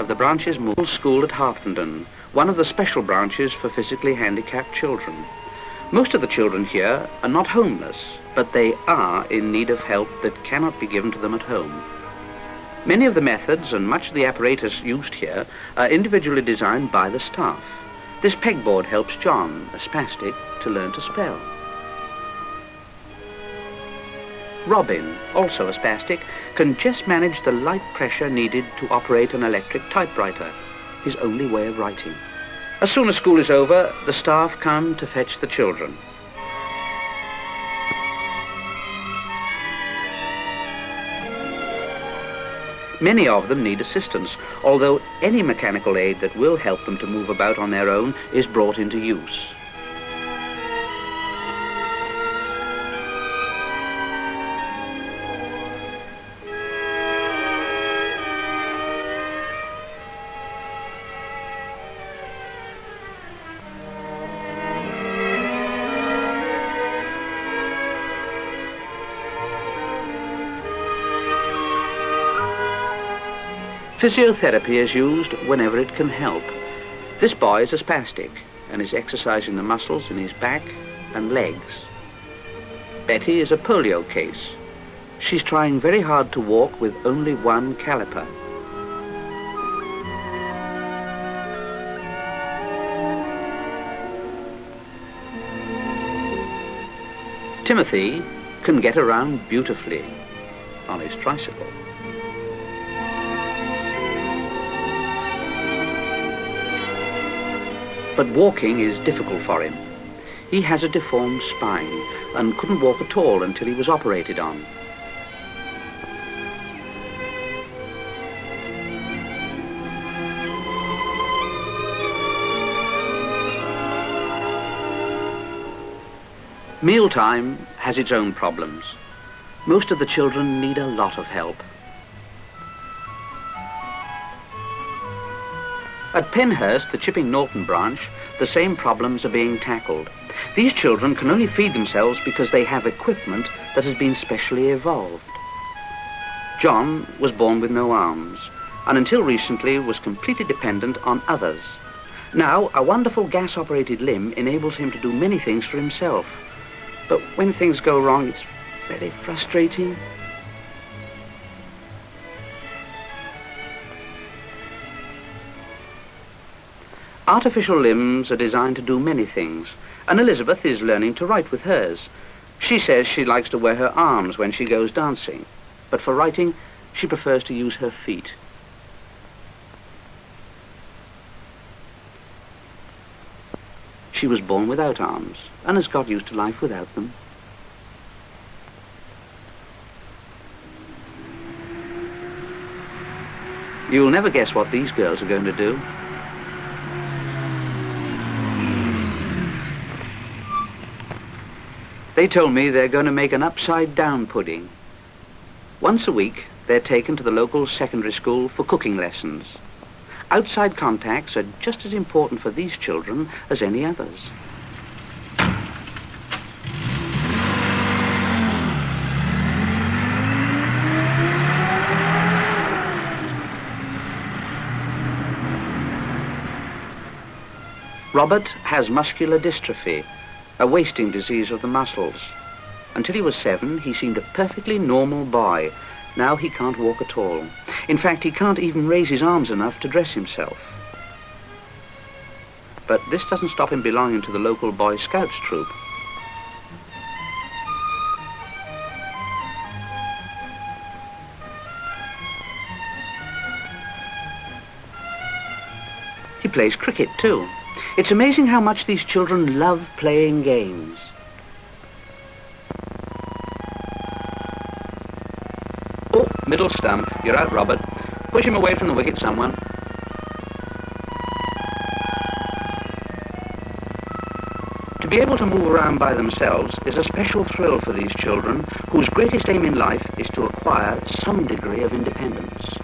of the branch's school at Harpenden, one of the special branches for physically handicapped children. Most of the children here are not homeless, but they are in need of help that cannot be given to them at home. Many of the methods and much of the apparatus used here are individually designed by the staff. This pegboard helps John, a spastic, to learn to spell. Robin, also a spastic, can just manage the light pressure needed to operate an electric typewriter, his only way of writing. As soon as school is over, the staff come to fetch the children. Many of them need assistance, although any mechanical aid that will help them to move about on their own is brought into use. Physiotherapy is used whenever it can help. This boy is a spastic and is exercising the muscles in his back and legs. Betty is a polio case. She's trying very hard to walk with only one caliper. Timothy can get around beautifully on his tricycle. But walking is difficult for him. He has a deformed spine and couldn't walk at all until he was operated on. Mealtime has its own problems. Most of the children need a lot of help. At Penhurst, the Chipping Norton branch, the same problems are being tackled. These children can only feed themselves because they have equipment that has been specially evolved. John was born with no arms, and until recently was completely dependent on others. Now, a wonderful gas-operated limb enables him to do many things for himself. But when things go wrong, it's very frustrating. Artificial limbs are designed to do many things, and Elizabeth is learning to write with hers. She says she likes to wear her arms when she goes dancing, but for writing, she prefers to use her feet. She was born without arms, and has got used to life without them. You'll never guess what these girls are going to do. They told me they're going to make an upside-down pudding. Once a week, they're taken to the local secondary school for cooking lessons. Outside contacts are just as important for these children as any others. Robert has muscular dystrophy, a wasting disease of the muscles. Until he was 7, he seemed a perfectly normal boy. Now he can't walk at all. In fact, he can't even raise his arms enough to dress himself. But this doesn't stop him belonging to the local Boy Scouts troop. He plays cricket too. It's amazing how much these children love playing games. Oh, middle stump. You're out, Robert. Push him away from the wicket, someone. To be able to move around by themselves is a special thrill for these children, whose greatest aim in life is to acquire some degree of independence.